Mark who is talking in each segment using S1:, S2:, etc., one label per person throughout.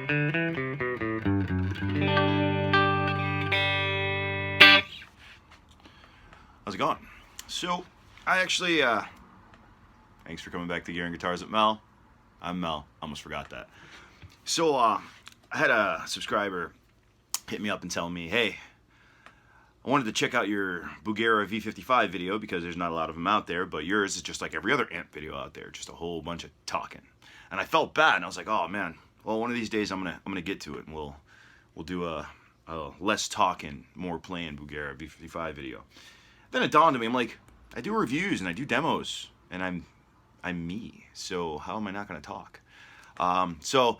S1: How's it going? So, I actually, thanks for coming back to Gear and Guitars at Mel. I'm Mel, almost forgot that. So, I had a subscriber hit me up and tell me, hey, I wanted to check out your Bugera V55 video because there's not a lot of them out there, but yours is just like every other amp video out there, just a whole bunch of talking. And I felt bad, and I was like, oh man, well, one of these days I'm gonna get to it, and we'll do a less talking, more playing Bugera V55 video. Then it dawned on me, I'm like, I do reviews and I do demos, and I'm me, so how am I not gonna talk? So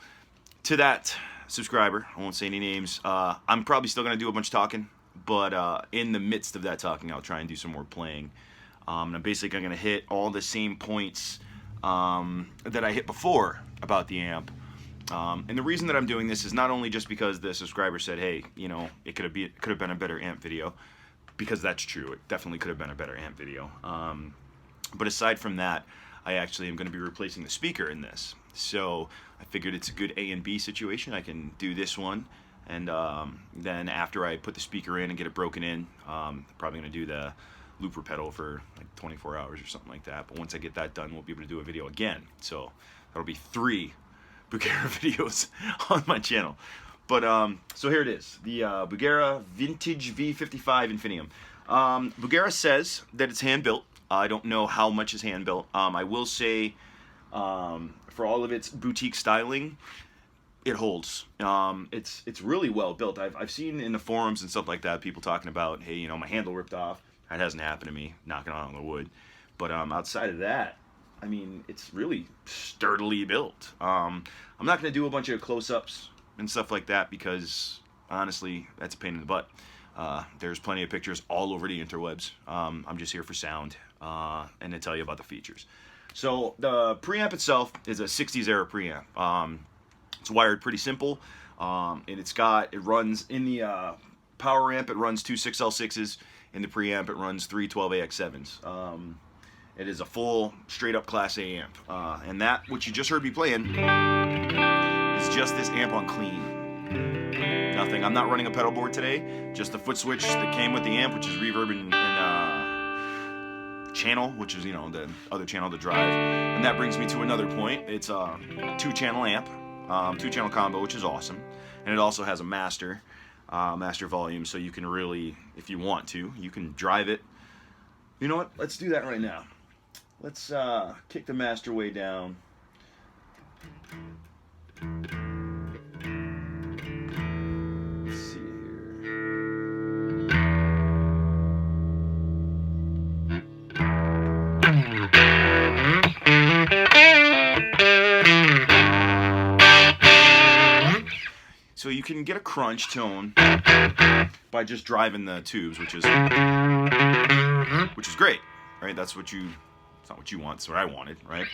S1: to that subscriber, I won't say any names, I'm probably still gonna do a bunch of talking, but in the midst of that talking, I'll try and do some more playing. And I'm basically gonna hit all the same points that I hit before about the amp. And the reason that I'm doing this is not only just because the subscriber said, hey, you know, it could have been a better amp video, because that's true, it definitely could have been a better amp video. But aside from that, I actually am going to be replacing the speaker in this. So I figured it's a good A and B situation. I can do this one, and then after I put the speaker in and get it broken in, probably going to do the looper pedal for like 24 hours or something like that. But once I get that done, we'll be able to do a video again. So that'll be 3 Bugera videos on my channel. But so here it is, the Bugera Vintage V55 Infinium. Bugera says that it's hand built. I don't know how much is hand built. I will say, for all of its boutique styling, it holds. It's really well built. I've seen in the forums and stuff like that people talking about, hey, you know, my handle ripped off. That hasn't happened to me, knocking on the wood. But outside of that, I mean, it's really sturdily built. I'm not going to do a bunch of close-ups and stuff like that because, honestly, that's a pain in the butt. There's plenty of pictures all over the interwebs. I'm just here for sound and to tell you about the features. So the preamp itself is a 60s era preamp. It's wired pretty simple, and it runs in the power amp. It runs 2 6L6s. In the preamp, it runs 3 12AX7s. It is a full, straight-up Class A amp, and that what you just heard me playing is just this amp on clean. Nothing. I'm not running a pedal board today. Just the foot switch that came with the amp, which is reverb and channel, which is, you know, the other channel to drive. And that brings me to another point. It's a 2-channel amp, 2-channel combo, which is awesome. And it also has a master volume, so you can really, if you want to, you can drive it. You know what? Let's do that right now. Let's kick the master way down. Let's see here. So you can get a crunch tone by just driving the tubes, which is great, right? That's what you. It's not what you want. It's what I wanted, right?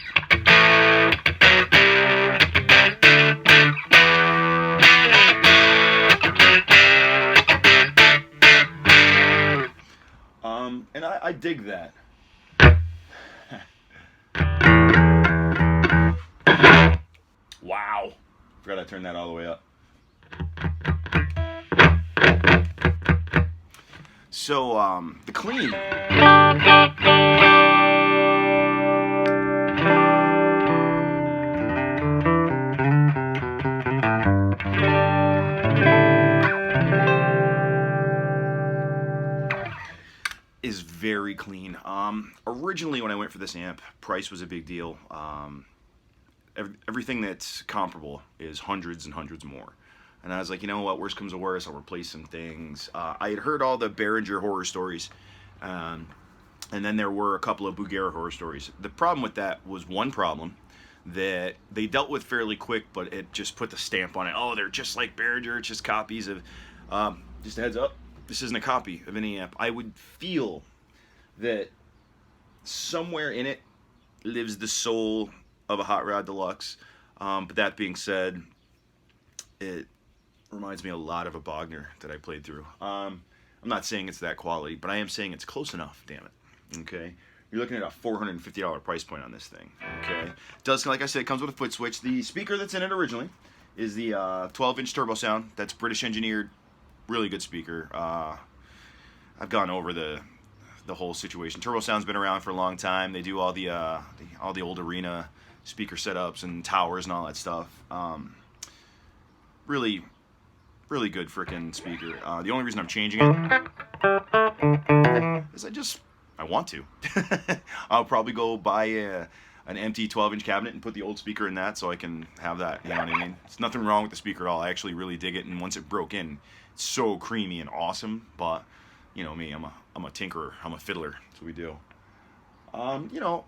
S1: And I dig that. Wow. Forgot I turned that all the way up. So, the clean. Is very clean. Originally when I went for this amp, price was a big deal. Everything that's comparable is hundreds and hundreds more. And I was like, you know what, worst comes to worst, I'll replace some things. I had heard all the Behringer horror stories, and then there were a couple of Bugera horror stories. The problem with that was one problem that they dealt with fairly quick, but it just put the stamp on it. Oh, they're just like Behringer, it's just copies of, just a heads up, this isn't a copy of any amp. I would feel that somewhere in it lives the soul of a Hot Rod Deluxe. But that being said, it reminds me a lot of a Bogner that I played through. I'm not saying it's that quality, but I am saying it's close enough, damn it. Okay? You're looking at a $450 price point on this thing. Okay? It does, like I said, it comes with a foot switch. The speaker that's in it originally is the 12-inch turbo sound. That's British engineered, really good speaker. I've gone over the whole situation. Turbo Sound's been around for a long time. They do all the old arena speaker setups and towers and all that stuff. Really good freaking speaker. The only reason I'm changing it is I want to. I'll probably go buy an empty 12-inch cabinet and put the old speaker in that so I can have that. You know what I mean? It's nothing wrong with the speaker at all. I actually really dig it, and once it broke in, it's so creamy and awesome. But you know me, I'm a tinkerer. I'm a fiddler. That's what we do. You know,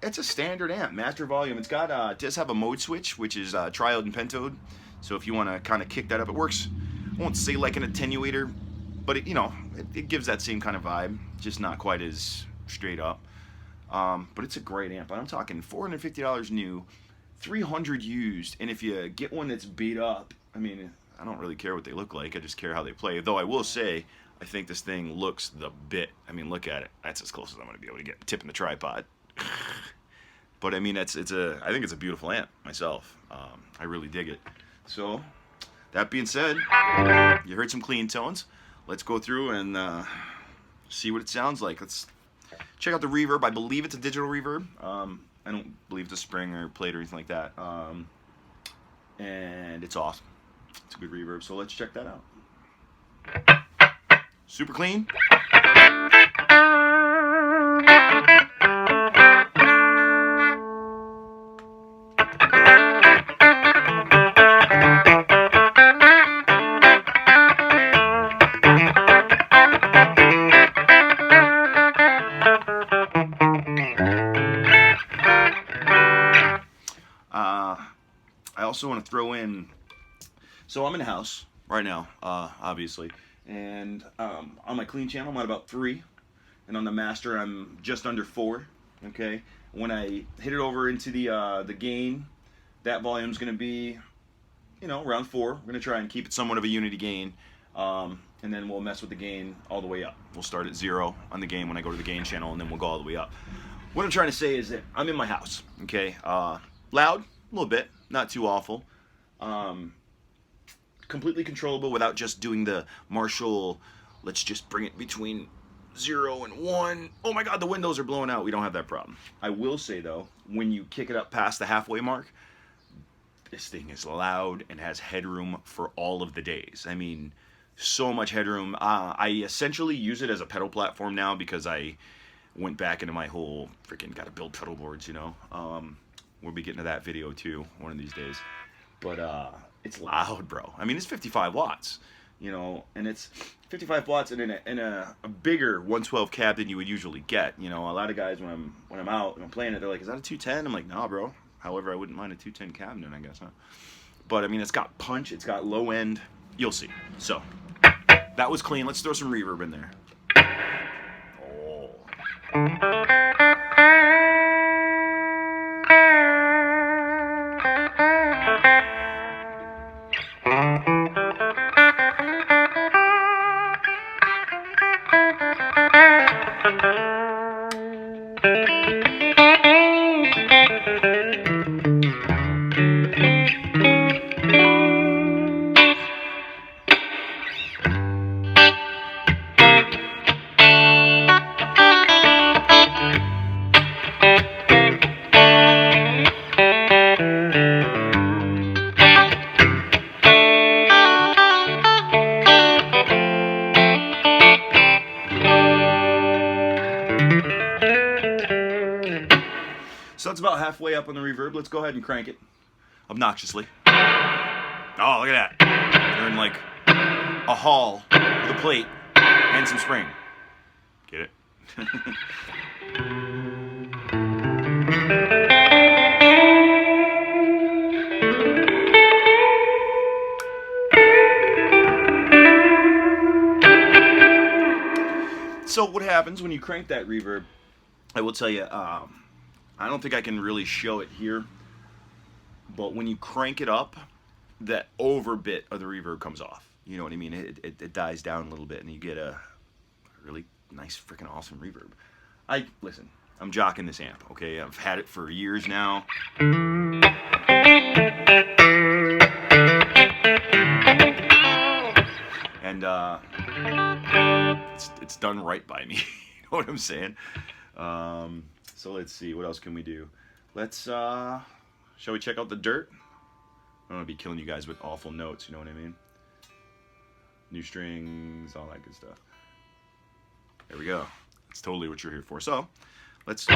S1: it's a standard amp, master volume. It's got it does have a mode switch, which is triode and pentode. So if you want to kind of kick that up, it works. I won't say like an attenuator, but it gives that same kind of vibe, just not quite as straight up. But it's a great amp. I'm talking $450 new, $300 used, and if you get one that's beat up, I mean, I don't really care what they look like. I just care how they play. Though I will say, I think this thing looks the bit. I mean, look at it. That's as close as I'm going to be able to get tipping the tripod. But I mean, I think it's a beautiful amp myself. I really dig it. So, that being said, you heard some clean tones. Let's go through and see what it sounds like. Let's check out the reverb. I believe it's a digital reverb. I don't believe it's a spring or plate or anything like that. And it's awesome. It's a good reverb. So let's check that out. Super clean. I also want to throw in, so I'm in the house right now, obviously, and on my clean channel I'm at about 3, and on the master I'm just under 4. Okay, when I hit it over into the gain, that volume's going to be, you know, around 4. We're going to try and keep it somewhat of a unity gain, and then we'll mess with the gain all the way up. We'll start at 0 on the gain when I go to the gain channel, and then we'll go all the way up. What I'm trying to say is that I'm in my house, okay, loud, a little bit, not too awful, completely controllable without just doing the Marshall, let's just bring it between 0 and 1. Oh my God, the windows are blowing out. We don't have that problem. I will say though, when you kick it up past the halfway mark, this thing is loud and has headroom for all of the days. I mean, so much headroom. I essentially use it as a pedal platform now because I went back into my whole freaking gotta build pedal boards, you know. We'll be getting to that video too one of these days. But it's loud, bro. I mean, it's 55 watts, you know, and it's 55 watts and in a bigger 112 cab than you would usually get. You know, a lot of guys when I'm out and I'm playing it, they're like, "Is that a 210?" I'm like, "Nah, bro." However, I wouldn't mind a 210 cabinet, I guess, huh? But I mean, it's got punch, it's got low end. You'll see. So that was clean. Let's throw some reverb in there. Oh. So that's about halfway up on the reverb. Let's go ahead and crank it obnoxiously. Oh, look at that. You're in like a hall with a plate and some spring. Get it? So what happens when you crank that reverb, I will tell you, I don't think I can really show it here, but when you crank it up, that over bit of the reverb comes off. You know what I mean? It dies down a little bit and you get a really nice freaking awesome reverb. Listen, I'm jocking this amp, okay? I've had it for years now. and it's done right by me. You know what I'm saying? So let's see, what else can we do? Let's shall we check out the dirt? I don't want to be killing you guys with awful notes, you know what I mean? New strings, all that good stuff. There we go. That's totally what you're here for. So let's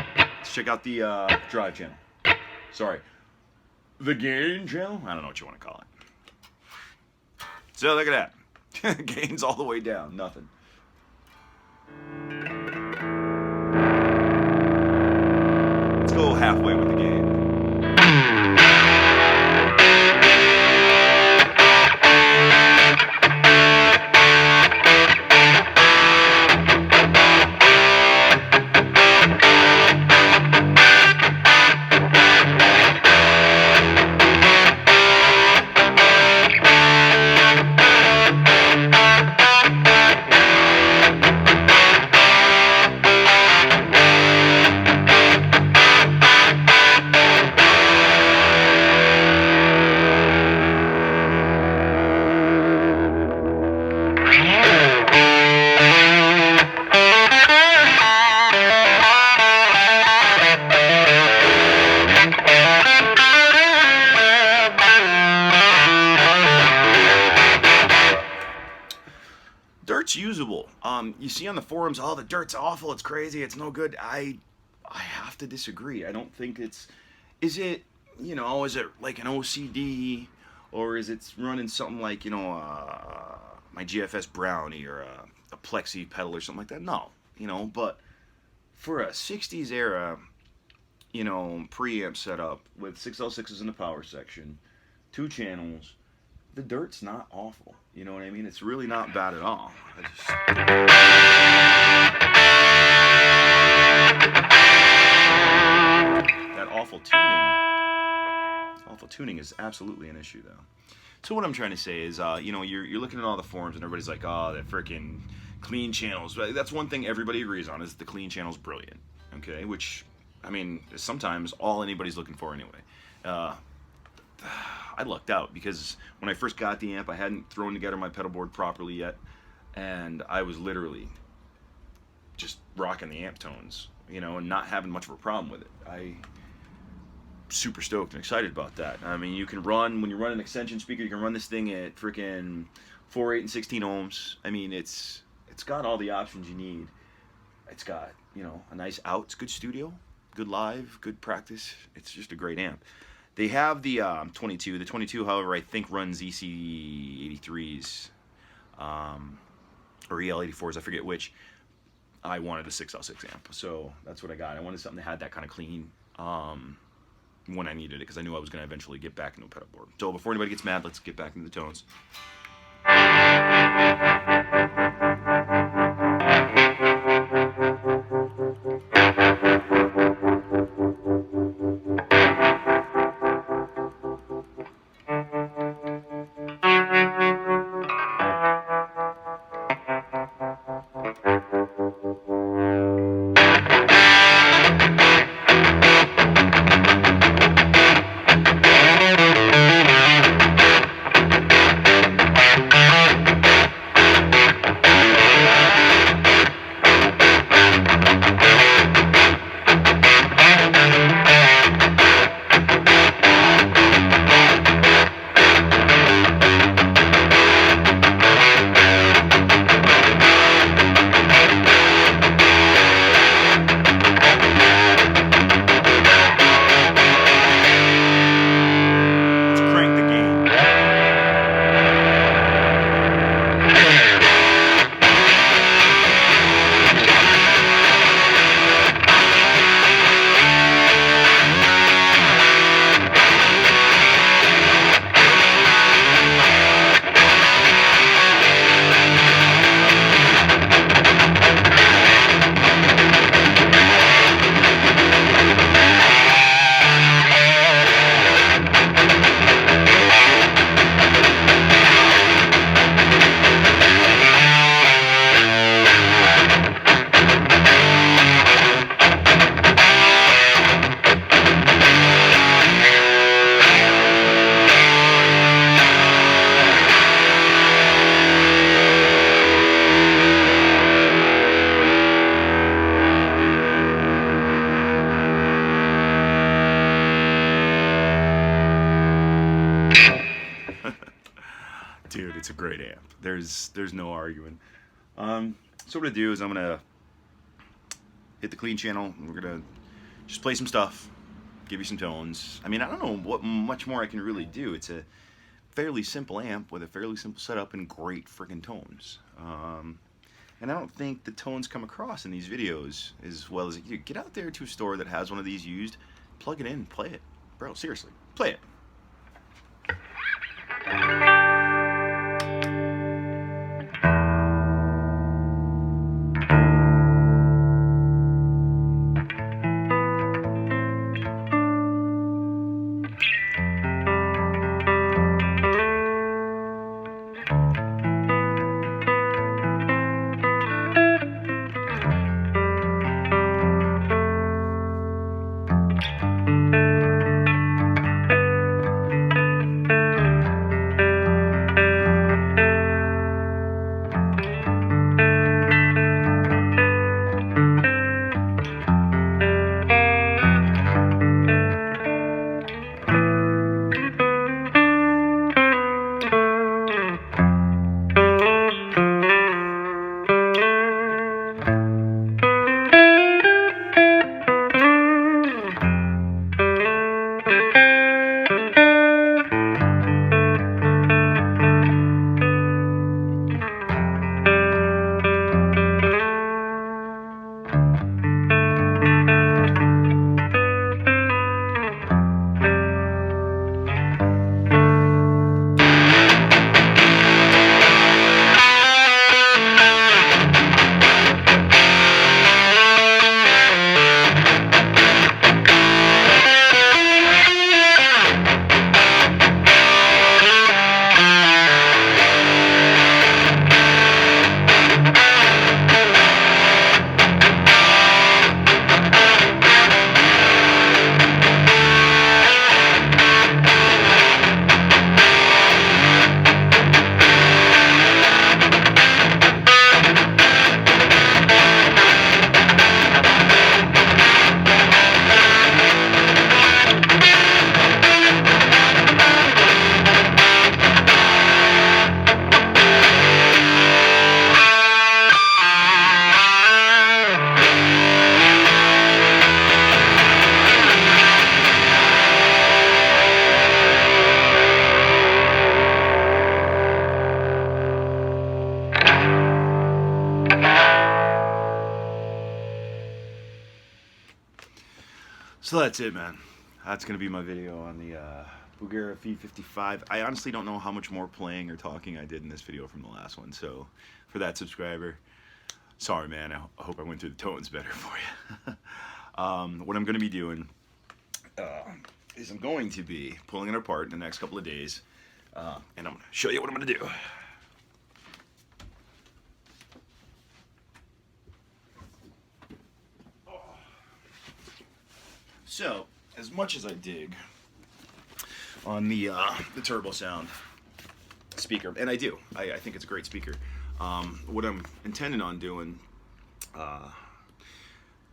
S1: check out the drive channel. Sorry, the gain channel. I don't know what you want to call it. So look at that. Gain's all the way down. Nothing. Let's go halfway with the gain. Dirt's usable. You see on the forums, oh, the dirt's awful, it's crazy, it's no good. I have to disagree. I don't think it's. Is it, you know, is it like an OCD, or is it running something like, you know, my GFS Brownie or a Plexi pedal or something like that? No, you know, but for a 60s era, you know, preamp setup with 6L6s in the power section, 2 channels, the dirt's not awful. You know what I mean? It's really not bad at all. That awful tuning is absolutely an issue, though. So what I'm trying to say is, you know, you're looking at all the forums and everybody's like, oh, that freaking clean channels. That's one thing everybody agrees on, is the clean channel's brilliant. Okay, which, I mean, is sometimes all anybody's looking for anyway. I lucked out because when I first got the amp, I hadn't thrown together my pedal board properly yet, and I was literally just rocking the amp tones, you know, and not having much of a problem with it. I'm super stoked and excited about that. I mean, you can run, when you run an extension speaker, you can run this thing at freaking 4, 8, and 16 ohms. I mean, it's got all the options you need. It's got, you know, a nice out. It's good studio, good live, good practice. It's just a great amp. They have the 22. The 22, however, I think runs EC83s or EL84s. I forget which. I wanted a 6L6 amp, so that's what I got. I wanted something that had that kind of clean when I needed it, because I knew I was going to eventually get back into a pedal board. So before anybody gets mad, let's get back into the tones. Dude, it's a great amp. There's no arguing. So what I'm gonna do is I'm gonna hit the clean channel. And we're gonna just play some stuff, give you some tones. I mean, I don't know what much more I can really do. It's a fairly simple amp with a fairly simple setup and great friggin' tones. And I don't think the tones come across in these videos as well as you. Get out there to a store that has one of these used, plug it in, play it. Bro, seriously, play it. So that's it, man. That's going to be my video on the Bugera V55. I honestly don't know how much more playing or talking I did in this video from the last one. So for that subscriber, sorry, man. I hope I went through the tones better for you. What I'm going to be doing is I'm going to be pulling it apart in the next couple of days. And I'm going to show you what I'm going to do. So, as much as I dig on the turbo sound speaker, and I do, I think it's a great speaker. What I'm intending on doing,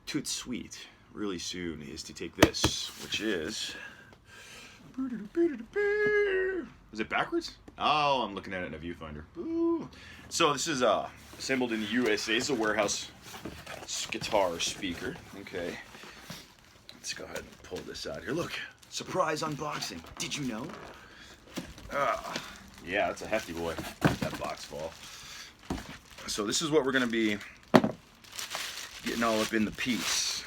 S1: toot sweet, really soon, is to take this, which is it backwards? Oh, I'm looking at it in a viewfinder. Ooh. So this is assembled in the USA. It's a warehouse guitar speaker. Okay. Let's go ahead and pull this out here. Look, surprise unboxing. Did you know? Yeah, that's a hefty boy, that box fall. So this is what we're gonna be getting all up in the piece.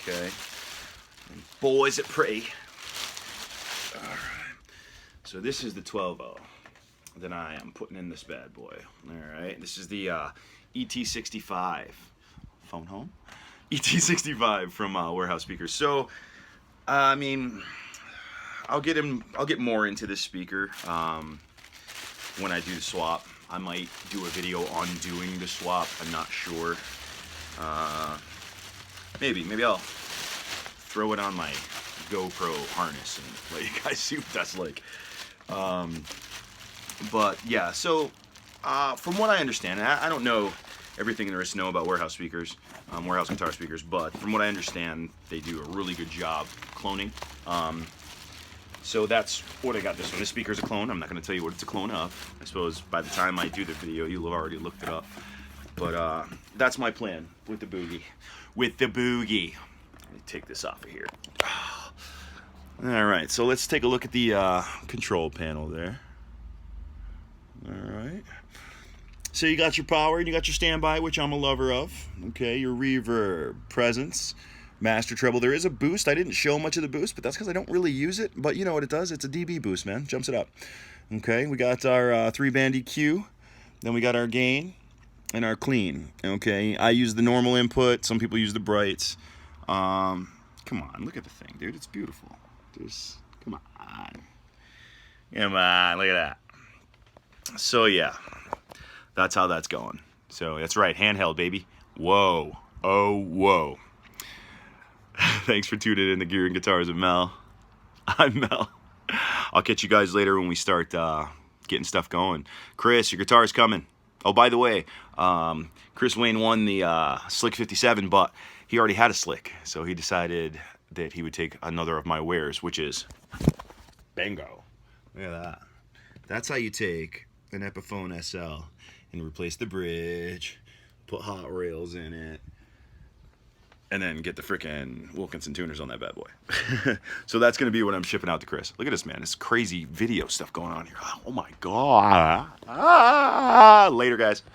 S1: Okay. And boys at pray. All right. So this is the 12-0 that I am putting in this bad boy. All right. This is the ET65 phone home. ET65 from Warehouse Speakers. So, I mean, I'll get more into this speaker when I do the swap. I might do a video on doing the swap. I'm not sure. Maybe I'll throw it on my GoPro harness and let you guys see what that's like. But yeah, so from what I understand, I don't know everything there is to know about warehouse speakers, warehouse guitar speakers, but from what I understand, they do a really good job cloning. So that's what I got this one. This speaker's a clone. I'm not going to tell you what it's a clone of. I suppose by the time I do the video, you'll have already looked it up. But that's my plan with the Boogie. With the Boogie. Let me take this off of here. All right, so let's take a look at the control panel there. All right. So you got your power and you got your standby, which I'm a lover of. Okay, your reverb, presence, master treble. There is a boost. I didn't show much of the boost, but that's because I don't really use it. But you know what it does? It's a dB boost, man. Jumps it up. Okay, we got our 3-band EQ. Then we got our gain and our clean. Okay, I use the normal input. Some people use the brights. Come on, look at the thing, dude. It's beautiful. Come on. Come on, look at that. So yeah, that's how that's going. So that's right, handheld, baby. Whoa. Oh, whoa. Thanks for tuning in to Gear and Guitars with Mel. I'm Mel. I'll catch you guys later when we start getting stuff going. Chris, your guitar's coming. Oh, by the way, Chris Wayne won the Slick 57, but he already had a Slick, so he decided that he would take another of my wares, which is bingo. Look at that. That's how you take an Epiphone SL and replace the bridge, put hot rails in it, and then get the frickin' Wilkinson tuners on that bad boy. So that's going to be what I'm shipping out to Chris. Look at this, man. This crazy video stuff going on here. Oh, my God. Later, guys.